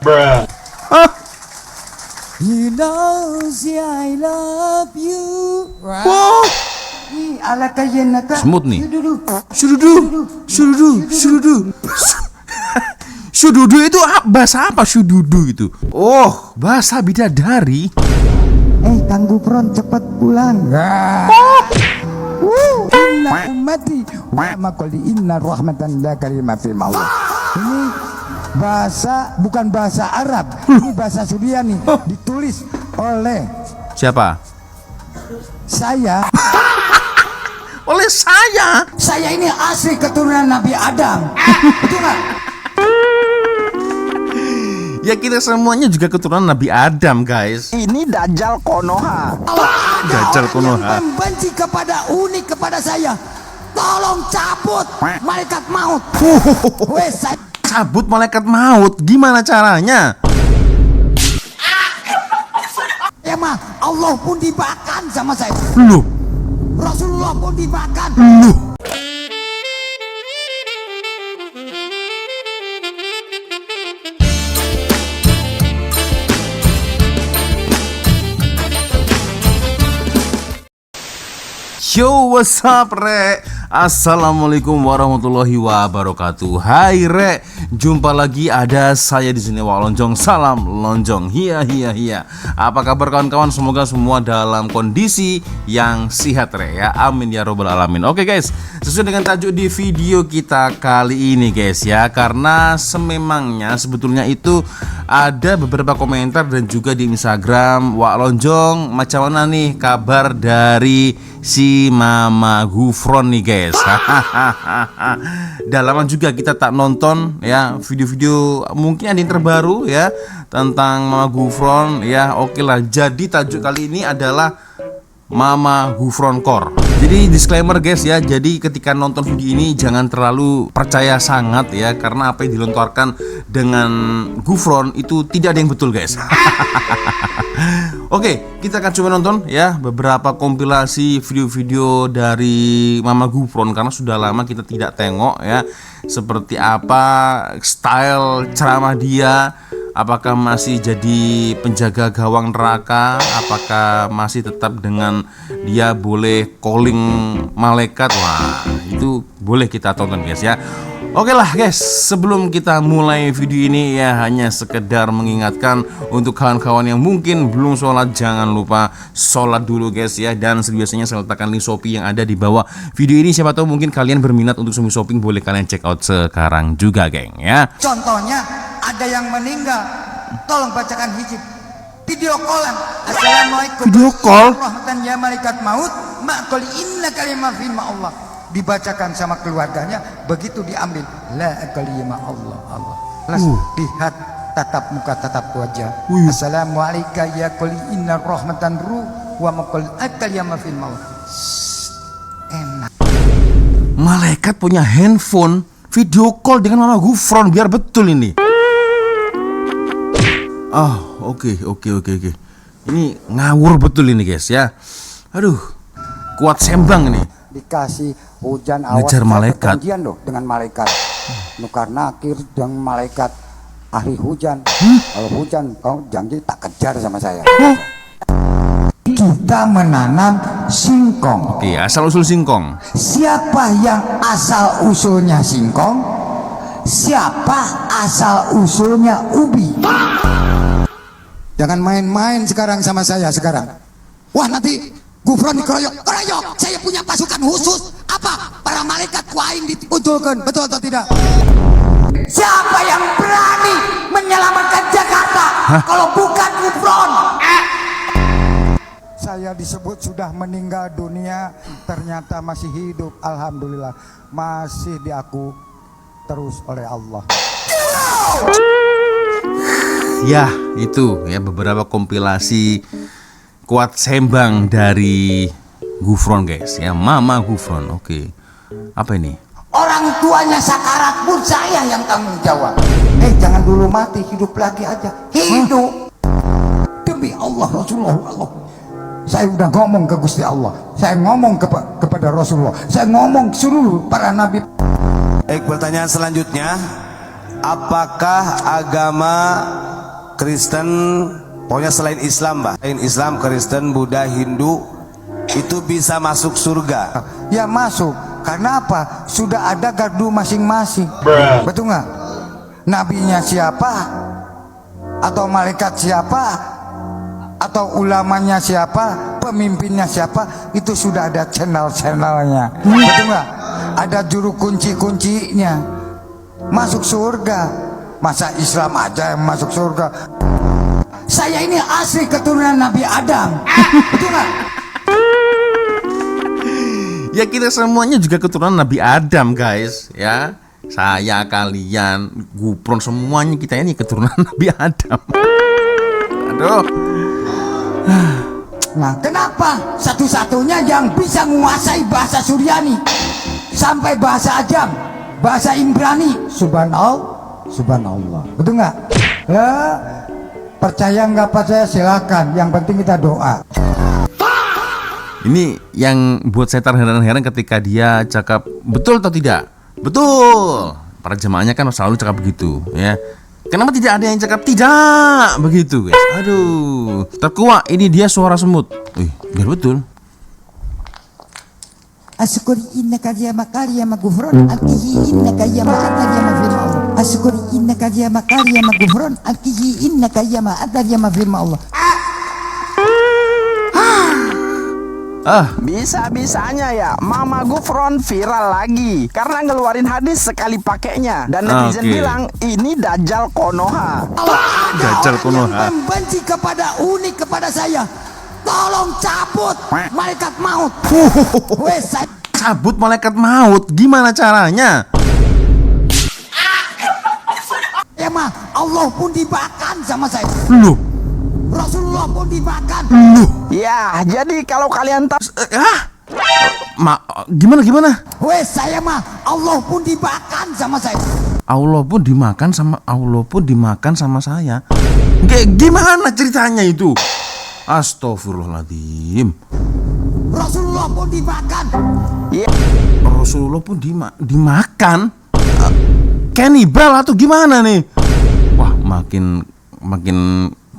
Bruh. You know I love you. Wow. Ala kayenaka. Smooth nih. Syududu itu bahasa apa syududu itu? Oh, bahasa bidadari. Kang Gufron cepat pulang. Inna ummati wa maqali inna rahmatan la kalimah fil maut. Ini bahasa bukan bahasa Arab, ini bahasa Suryani, ditulis oleh Siapa? saya. Oleh saya. Saya ini asli keturunan Nabi Adam. Betul nggak? Ya kita semuanya juga keturunan Nabi Adam, guys. Ini Dajjal Konoha. Dajjal Konoha. Yang membenci kepada unik kepada saya, tolong cabut malaikat maut. Wes, saya Cabut malaikat maut, gimana caranya? ya mah Allah pun dimakan sama saya. Loh, Rasulullah pun dimakan. loh. Yo, what's up, Re? Assalamualaikum warahmatullahi wabarakatuh. Hai, Re. Jumpa lagi ada saya di sini, Wak Lonjong. Salam Lonjong. Hiya. Apa kabar kawan-kawan? Semoga semua dalam kondisi yang sehat, Re, ya. Amin ya robbal alamin. Oke, guys. Sesuai dengan tajuk di video kita kali ini, guys, ya. Karena sememangnya sebetulnya itu ada beberapa komentar dan juga di Instagram, Wak Lonjong, macam mana nih kabar dari si Mama Gufron nih, guys. Udah lama juga kita tak nonton ya video-video, mungkin ada yang terbaru ya tentang Mama Gufron ya. Oke lah, jadi tajuk kali ini adalah Mama Gufron Core. Jadi disclaimer, guys, ya. Jadi ketika nonton video ini jangan terlalu percaya sangat ya, karena apa yang dilontarkan dengan Gufron itu tidak ada yang betul, guys. Oke, kita akan coba nonton ya beberapa kompilasi video-video dari Mama Gufron, karena sudah lama kita tidak tengok ya seperti apa style ceramah dia. Apakah masih jadi penjaga gawang neraka? Apakah masih tetap dengan dia boleh calling malaikat? Wah, itu boleh kita tonton, guys, ya. Oke lah, guys, sebelum kita mulai video ini ya hanya sekedar mengingatkan untuk kawan-kawan yang mungkin belum sholat, jangan lupa sholat dulu, guys, ya. Dan biasanya saya letakkan link Shopee yang ada di bawah video ini. Siapa tahu mungkin kalian berminat untuk shopping, boleh kalian check out sekarang juga, geng, ya. Contohnya ada yang meninggal, tolong bacakan hijab. Video callan. Assalamualaikum. Video call. Rahmatan ya malaikat maut. Maqul inna kalimah fi Allah. Dibacakan sama keluarganya, begitu diambil la kalimah Allah. Lihat tatap muka, tatap wajah. Assalamualaikum ya qul inna rahmatan ruh wa maqul kalimah fi maut. Enak. Malaikat punya handphone video call dengan Mama Gufron, biar betul ini. Oke. Ini ngawur betul ini, guys, ya. Aduh, kuat sembang ini. Dikasih hujan awas, ngejar malaikat loh dengan malaikat nukar nakir dan malaikat ahli hujan. Kalau hujan kau janji tak kejar sama saya. Kita menanam singkong. Oke, asal usul singkong. Siapa yang asal usulnya singkong? Siapa asal usulnya ubi? Jangan main-main sekarang sama saya sekarang. Wah, nanti Gufron dikeroyok. Saya punya pasukan khusus. Apa? Para malaikat kuaing dimunculkan. Betul atau tidak? Siapa yang berani menyelamatkan Jakarta? Kalau bukan Gufron. Saya disebut sudah meninggal dunia, ternyata masih hidup. Alhamdulillah, masih diaku terus oleh Allah. Ya, itu ya beberapa kompilasi kuat sembang dari Gufron, guys, ya. Mama Gufron. Oke. Apa ini? Orang tuanya sakarat pun saya yang tanggung jawab. Jangan dulu mati, hidup lagi aja. Hidup. Demi Allah, Rasulullah. Saya udah ngomong ke Gusti Allah. Saya ngomong kepada Rasulullah. Saya ngomong seluruh para nabi. Pertanyaan selanjutnya, apakah agama Kristen, pokoknya selain Islam, Mbah, selain Islam, Kristen, Buddha, Hindu, itu bisa masuk surga? Ya masuk. Karena apa? Sudah ada gardu masing-masing. Betul nggak? Nabinya siapa? Atau malaikat siapa? Atau ulamanya siapa? Pemimpinnya siapa? Itu sudah ada channel-channelnya. Betul nggak? Ada juru kunci-kuncinya. Masuk surga. Masa Islam aja yang masuk surga? Saya ini asli keturunan Nabi Adam. Betul nggak? Ya kita semuanya juga keturunan Nabi Adam guys ya. Saya, kalian, Gupron, semuanya kita ini keturunan Nabi Adam. Aduh. Nah, kenapa satu-satunya yang bisa menguasai bahasa Suryani sampai bahasa Ajam, bahasa Ibrani? Subhanallah, subhanallah. Betul nggak? Ya, percaya nggak percaya silakan. Yang penting kita doa. Ini yang buat saya terheran-heran ketika dia cakap betul atau tidak? Betul. Para jemaahnya kan selalu cakap begitu ya. Kenapa tidak ada yang cakap tidak begitu guys? Aduh, terkuak ini dia suara semut. Biar betul. Asyukuri innaka ya makari ya magufron alkihi innaka ya ma'atar ya mafirma Allah. Asyukuri innaka ya makari ya magufron alkihi innaka ya ma'atar ya mafirma Allah. Bisa-bisanya ya Mama Gufron viral lagi karena ngeluarin hadis sekali pakainya. Dan netizen bilang ini Dajjal Konoha. Dajjal Konoha. Membenci kepada unik kepada saya, tolong cabut malaikat maut. Wes, Cabut malaikat maut, gimana caranya? ya mah Allah pun dimakan sama saya. Loh, Rasulullah pun dimakan. Ya, jadi kalau kalian tahu gimana? Wes, saya mah Allah pun dimakan sama saya. Allah pun dimakan sama saya. Gimana ceritanya itu? Astagfirullahaladzim. Rasulullah pun dimakan. Rasulullah pun dimakan. Kanibal atau gimana nih? Wah, makin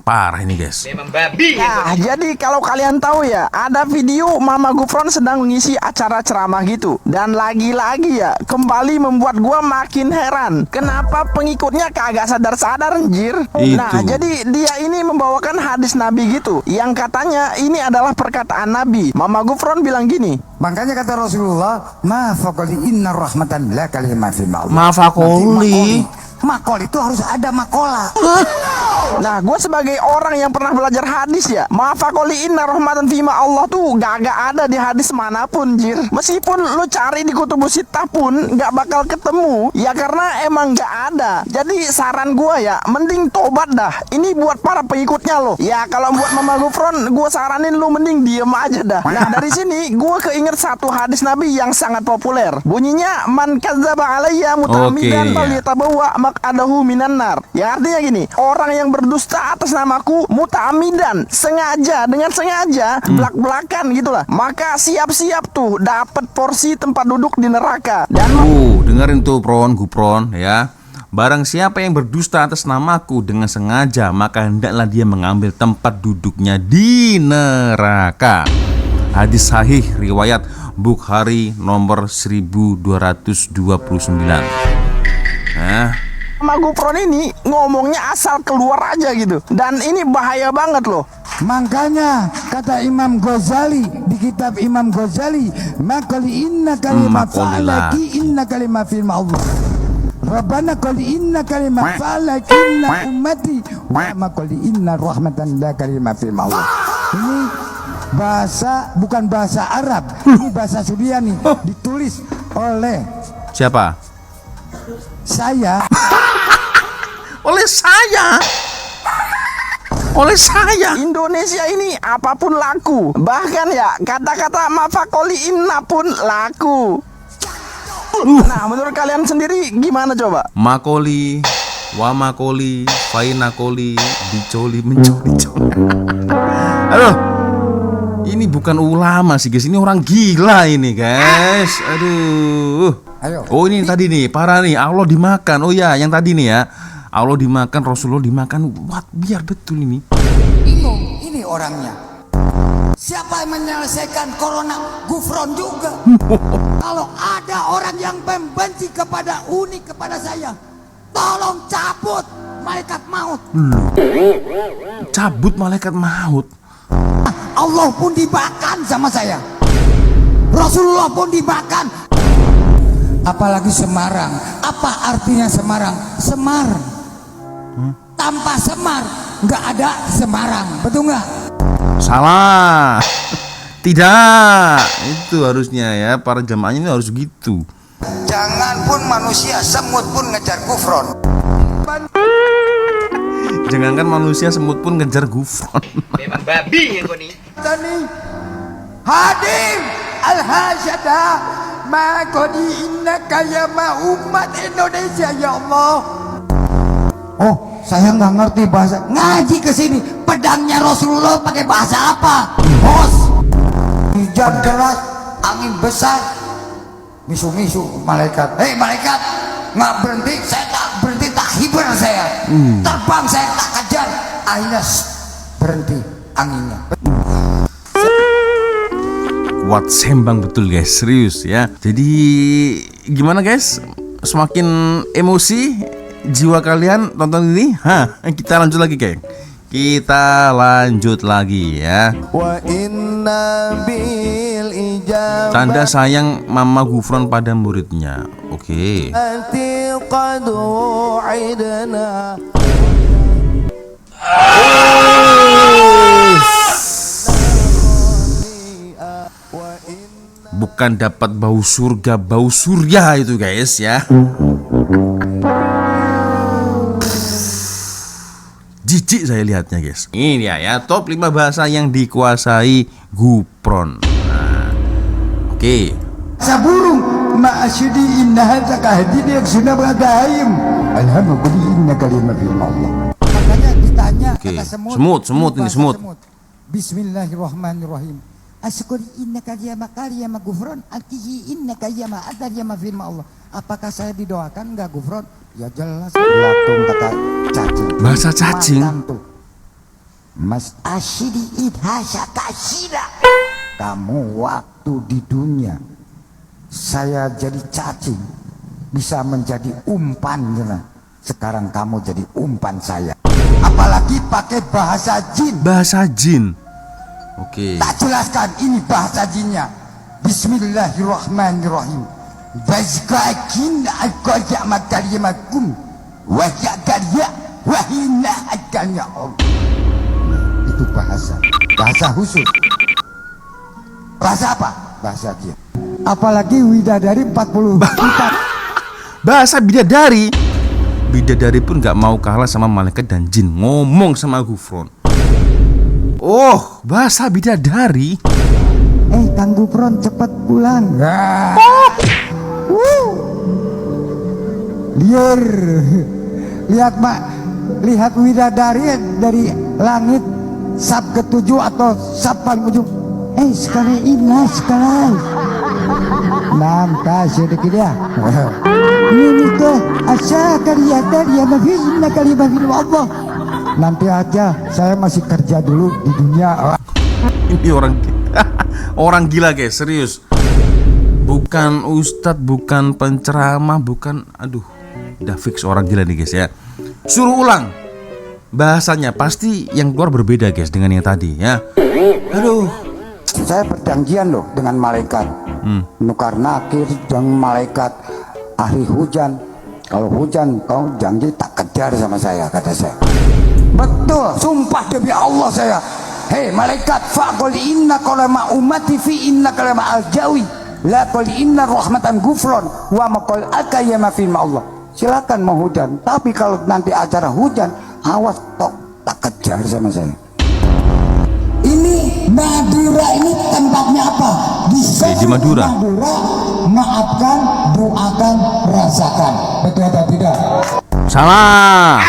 parah ini guys. Ya, jadi kalau kalian tahu ya, ada video Mama Gufron sedang mengisi acara ceramah gitu. Dan lagi-lagi ya, kembali membuat gua makin heran. Kenapa pengikutnya kagak sadar-sadar anjir? Itu. Nah, jadi dia ini membawakan hadis Nabi gitu, yang katanya ini adalah perkataan Nabi. Mama Gufron bilang gini, Makanya kata Rasulullah, ma faqali inna rahmatan la kalimah fi ma'ruf. Mafakoli. Makol itu harus ada makola. nah, gue sebagai orang yang pernah belajar hadis ya, mafakoli inna rahmatan fima Allah tuh gak ada di hadis manapun, jir. Meskipun lu cari di kutubus sittah pun gak bakal ketemu, ya karena emang gak ada. Jadi saran gue ya, mending tobat dah. Ini buat para pengikutnya loh. Ya kalau buat Mama Gufron, gue saranin lu mending diem aja dah. Nah dari sini gue keinget satu hadis Nabi yang sangat populer. Bunyinya man kadzdzaba alayya muta'ammidan falyatabawa maq'adahu minan nar. Ya artinya gini, orang yang berdusta atas namaku muta'ammidan, sengaja, dengan sengaja, belak-belakan gitulah, maka siap-siap tuh dapat porsi tempat duduk di neraka. Dan Dengerin tuh Gupron ya. Barang siapa yang berdusta atas namaku dengan sengaja, maka hendaklah dia mengambil tempat duduknya di neraka. Hadis sahih riwayat Bukhari nomor 1229. Mama Gufron ini ngomongnya asal keluar aja gitu. Dan ini bahaya banget loh. Makanya kata Imam Ghazali di kitab Imam Ghazali, makali inna kalimah fa'alaki inna kalimah fil ma'ruf. Rabbana qali inna kalimah fa'alaki inna ummati wa makali inna rahmatan la kalimah fil ma'ruf. Ini bahasa, bukan bahasa Arab, ini bahasa Suryani, ditulis oleh Siapa? saya. Oleh saya. Indonesia ini apapun laku. Bahkan ya kata-kata mafakoli inna pun laku. Nah menurut kalian sendiri gimana coba? Makoli, wamakoli, fainakoli, dicoli, mencoli. Aduh, ini bukan ulama sih guys, ini orang gila ini guys. Aduh. Ayo. Oh ini yang tadi nih, parah nih, Allah dimakan. Oh ya, yang tadi nih ya, Allah dimakan, Rasulullah dimakan. What? Biar betul ini. Bingung ini orangnya. Siapa yang menyelesaikan corona? Gufron juga. Kalau ada orang yang membenci kepada Uni, kepada saya, tolong cabut malaikat maut. Cabut malaikat maut. Allah pun dimakan sama saya, Rasulullah pun dimakan. Apalagi Semarang. Apa artinya Semarang? Semar. Tanpa Semar nggak ada Semarang, betul nggak? Salah. Tidak. Itu harusnya ya, para jamaahnya ini harus gitu. Jangan pun manusia, semut pun ngejar kufron. Jangankan manusia, semut pun ngejar gufron. Memang babi ya kau nih. Tani hadim al-hasyada ma qadi innaka ya ma umat Indonesia ya Allah. Oh, saya nggak ngerti bahasa. Ngaji ke sini, pedangnya Rasulullah pakai bahasa apa? Bos. Hujan deras, angin besar. Misu-misu malaikat. Hei malaikat, nggak berhenti, saya tak berhenti, tak hiber saya. Terbang saya tak kejar. Akhirnya berhenti anginnya. Kuat sembang betul guys, serius ya. Jadi gimana guys? Semakin emosi jiwa kalian tonton ini? Kita lanjut lagi geng. Kita lanjut lagi ya. Wa inna bil ijabati Tanda sayang Mama Gufron pada muridnya. Oke. qad wa'idna. Bukan dapat bau surga itu guys ya. Jijik saya lihatnya guys. Ini dia ya, top 5 bahasa yang dikuasai Gufron. Oke. Saburung ma'asyidi innaha zakahdi yang sunnah beradaim. Alhamdulillah inna kalimah Allah. Makanya ditanya Oke. kata Semut ini semut. Bismillahirrahmanirrahim. Asyukuri innaka ya Gufron, artihi innaka ya ma'adar ya firman Allah. Apakah saya didoakan enggak Gufron? Ya jelas. Latung kata cacing. Bahasa cacing. Mas asyidi idhasya kasira. Kamu waktu di dunia saya jadi cacing bisa menjadi umpan. Sekarang kamu jadi umpan saya. Apalagi pakai bahasa jin. Bahasa jin. Oke. Tak jelaskan ini bahasa jinnya. Bismillahirrahmanirrahim. Bazkakin al-qadya makarimakum wa yaqadya wa hina akalnya Allah. Itu bahasa khusus. Bahasa apa? Bahasa jin. Apalagi widadari 40 juta. Bahasa bidadari. Bidadari pun gak mau kalah sama malaikat dan jin. Ngomong sama Gufron. Oh, bahasa bidadari. Kang Gufron cepat pulang. Lihat widadari dari langit sab ketujuh atau sab paling ujung. Sekarang ini sekarang. Nampak sedikit dia. Ini tuh asa karya dari yang kalimah Allah. Nanti aja, saya masih kerja dulu di dunia. Ini orang gila guys, serius. Bukan ustadz, bukan penceramah, bukan, aduh, udah fix orang gila nih guys ya. Suruh ulang bahasanya, pasti yang keluar berbeda guys dengan yang tadi ya. Aduh. Saya perjanjian loh dengan malaikat. Nukar nakir dengan malaikat ahli hujan. Kalau hujan kau janji tak kejar sama saya, kata saya. Betul, sumpah demi Allah saya. Hei malaikat, faqul inna qalama ummati fi inna qalama al-jawi la qul inna rahmatan Gufron wa maqul akayama fi Allah. Silakan mau hujan, tapi kalau nanti acara hujan, awas tok tak kejar sama saya. Ini Madura ini tempatnya apa? Di Madura. Maafkan, doakan, rasakan. Betul atau tidak? Salah.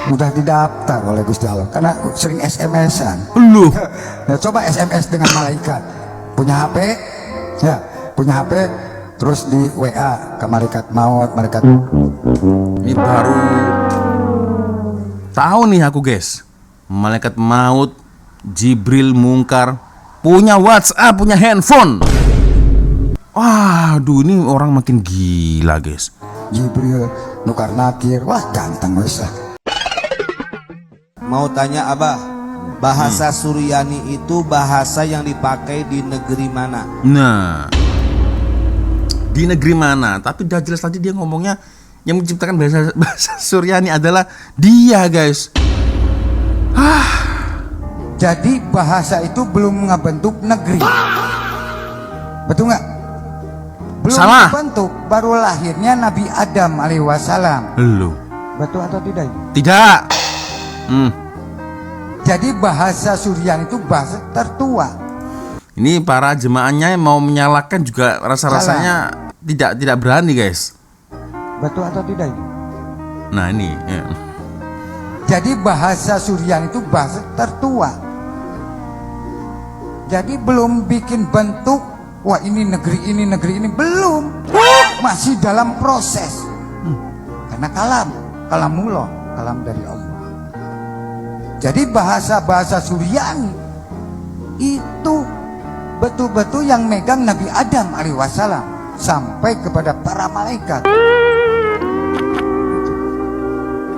Udah didaftar oleh Gusti Allah karena sering SMS-an. Lu. Nah, coba SMS dengan malaikat. Punya HP? Ya, punya HP. terus di WA ke malaikat maut, malaikat Ini baru tahu nih aku guys. Malaikat maut, Jibril Mungkar punya WhatsApp, punya handphone. Waduh, ini orang makin gila guys. Jibril nukar nakir, wah ganteng wes lah. Mau tanya Abah, bahasa Suryani itu bahasa yang dipakai di negeri mana? Nah, di negeri mana? Tapi udah jelas tadi dia ngomongnya yang menciptakan bahasa Suryani adalah dia guys. Jadi bahasa itu belum ngebentuk negeri. Betul nggak? Belum Salah. bentuk, baru lahirnya Nabi Adam alaihi wasallam. Lu Betul atau tidak? tidak. Jadi bahasa Suryani itu bahasa tertua. Ini para jemaahnya yang mau menyalahkan juga rasa-rasanya tidak berani guys. Betul atau tidak? Nah ini ya. Jadi bahasa Suryani itu bahasa tertua. Jadi belum bikin bentuk, wah ini negeri ini belum. Masih dalam proses. Karena kalamullah, kalam dari Allah. Jadi bahasa Suryani itu betul-betul yang megang Nabi Adam alaihi wasallam sampai kepada para malaikat.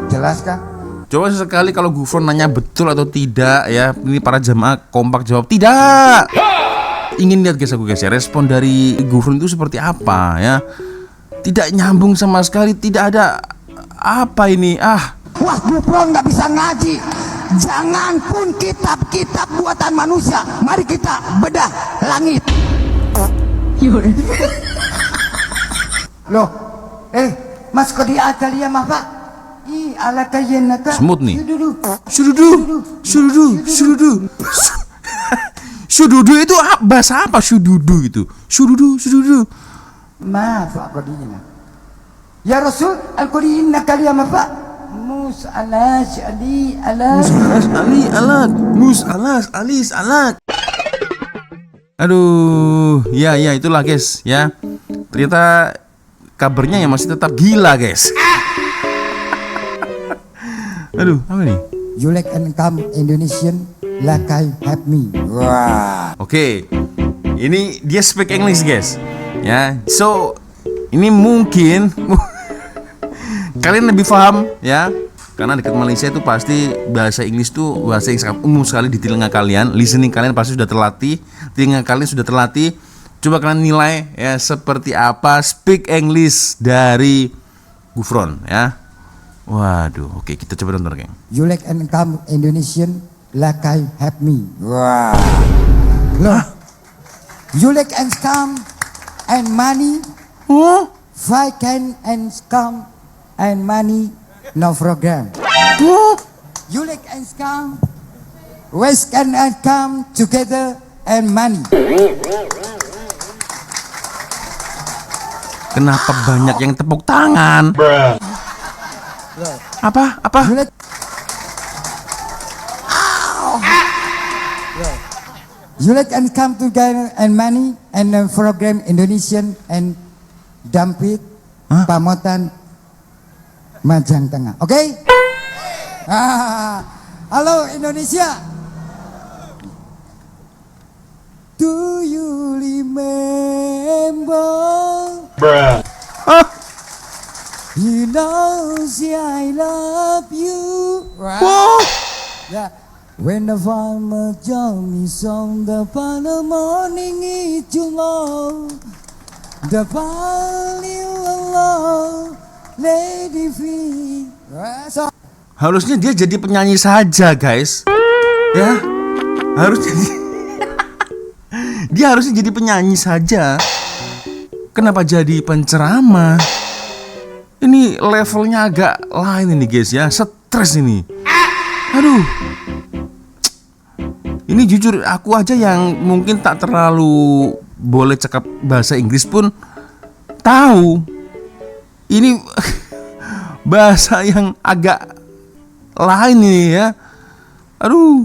Jelas kan? Coba sesekali kalau Gufron nanya betul atau tidak ya, ini para jemaah kompak jawab tidak. Ingin lihat guys aku guys ya, respon dari Gufron itu seperti apa ya. Tidak nyambung sama sekali, tidak ada apa ini Wah, Gufron nggak bisa ngaji. Jangan pun kitab-kitab buatan manusia. Mari kita bedah langit. Loh, Mas Kodi Atalia mah Pak? Ala kayenaka. Smooth nih. Sududu. Sududu. Sududu itu bahasa apa sududu itu? Sududu. Maaf Pak Kodi. Ya Rasul, Al-Kodi inna kalia mah Pak? Mus alas ali alas. Mus alis alat. Aduh, ya itulah guys ya. Ternyata kabarnya ya masih tetap gila guys. Aduh, apa nih? You like and come Indonesian like I have me. Wah. Oke, ini dia speak English guys. Ya, so ini mungkin kalian lebih paham ya, karena dekat Malaysia itu pasti bahasa Inggris tuh bahasa yang sangat umum sekali di telinga kalian. Listening kalian pasti sudah terlatih, telinga kalian sudah terlatih. Coba kalian nilai ya seperti apa speak English dari Gufron ya. Waduh, oke kita coba nonton geng. You like and come Indonesian like I have me. Wah. Loh. You like and come and money. Oh, Can and come and money no program. You like and come. West can and come together and money. kenapa banyak yang tepuk tangan? Apa? You like You like and come together and money and program Indonesian and Dampit Pamotan Majang Tengah. Oke? Halo Indonesia. Do you remember? You know see I love you. Yeah. When the farmer joined me on the final morning it's too long. The value of love, lady free. So, Harusnya dia jadi penyanyi saja guys. Ya, harusnya dia harusnya jadi penyanyi saja. Kenapa jadi penceramah? Ini levelnya agak lain ini guys ya, stres ini. Aduh. Ini jujur aku aja yang mungkin tak terlalu boleh cakap bahasa Inggris pun tahu. Ini bahasa yang agak lain ini ya. Aduh.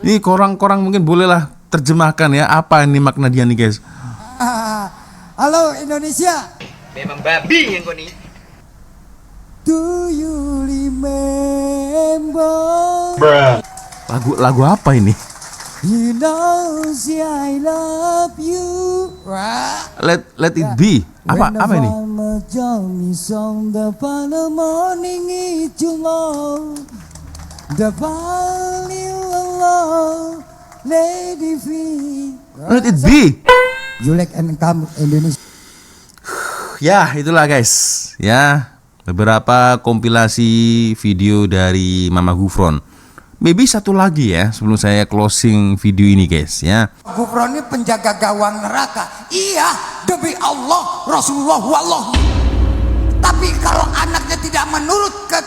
Ini korang-korang mungkin bolehlah terjemahkan ya apa ini makna dia nih guys. Halo Indonesia. Memang babi yang kau ni. Do you remember? Lagu apa ini? You know see I love you. Wah. Let it be. Apa ini? Let it be. You like and come Indonesia. Ya, itulah guys. Ya, beberapa kompilasi video dari Mama Gufron. Maybe satu lagi ya sebelum saya closing video ini guys ya. Gufron ini penjaga gawang neraka. Iya, demi Allah, Rasulullah, wallahi. Tapi kalau anaknya tidak menurut ke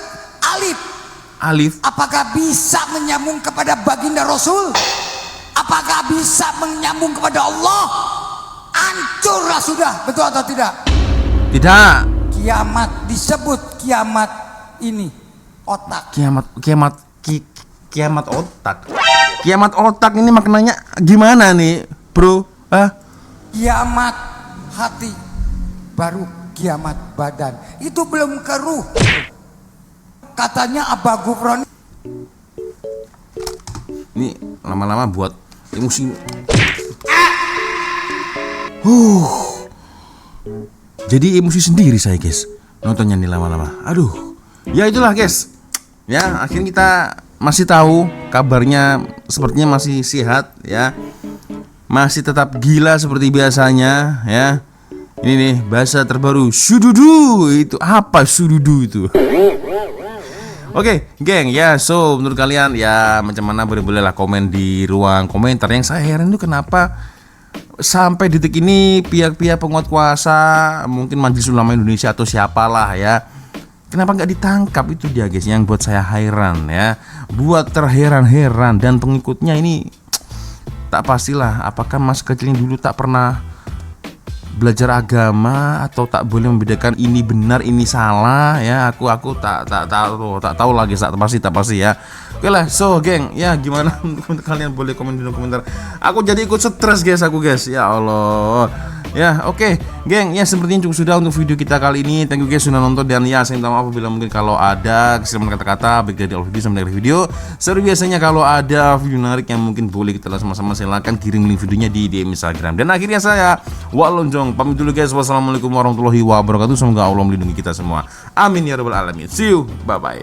Alif, apakah bisa menyambung kepada baginda Rasul? Apakah bisa menyambung kepada Allah? Hancurlah sudah, betul atau tidak? Tidak. Kiamat disebut kiamat ini otak. Kiamat otak. Kiamat otak ini maknanya gimana nih, bro? Kiamat hati, baru kiamat badan. Itu belum ke ruh. Katanya Abah Gufron Ini lama-lama buat emosi. Jadi emosi sendiri saya guys nontonnya nih lama-lama. Aduh. Ya itulah guys. Ya akhirnya kita masih tahu kabarnya sepertinya masih sehat ya. Masih tetap gila seperti biasanya ya. Ini nih bahasa terbaru sududu. Itu apa sududu itu? Oke, geng, ya, so menurut kalian ya macam mana boleh-bolehlah komen di ruang komentar. Yang saya heran itu kenapa sampai detik ini pihak-pihak penguat kuasa, mungkin Majelis Ulama Indonesia atau siapalah ya, kenapa nggak ditangkap? Itu dia guys yang buat saya heran ya, buat terheran-heran. Dan pengikutnya ini tak pastilah apakah mas kecil yang dulu tak pernah belajar agama atau tak boleh membedakan ini benar ini salah ya. Aku tak tahu lagi, tak pasti ya. Oke lah, so geng ya gimana kalian boleh komen di komentar. Aku jadi ikut stres guys ya Allah ya. Oke geng ya, sepertinya cukup sudah untuk video kita kali ini. Thank you guys sudah nonton, dan ya saya minta maaf apabila mungkin kalau ada kesalahan kata-kata baik dari awal video sampai akhir video. Seperti biasanya kalau ada video menarik yang mungkin boleh kita lihat sama-sama, silakan kirim link videonya di DM Instagram. Dan akhirnya saya Walonjong pamit dulu guys. Wassalamualaikum warahmatullahi wabarakatuh. Semoga Allah melindungi kita semua. Amin ya rabbal alamin. See you, bye bye.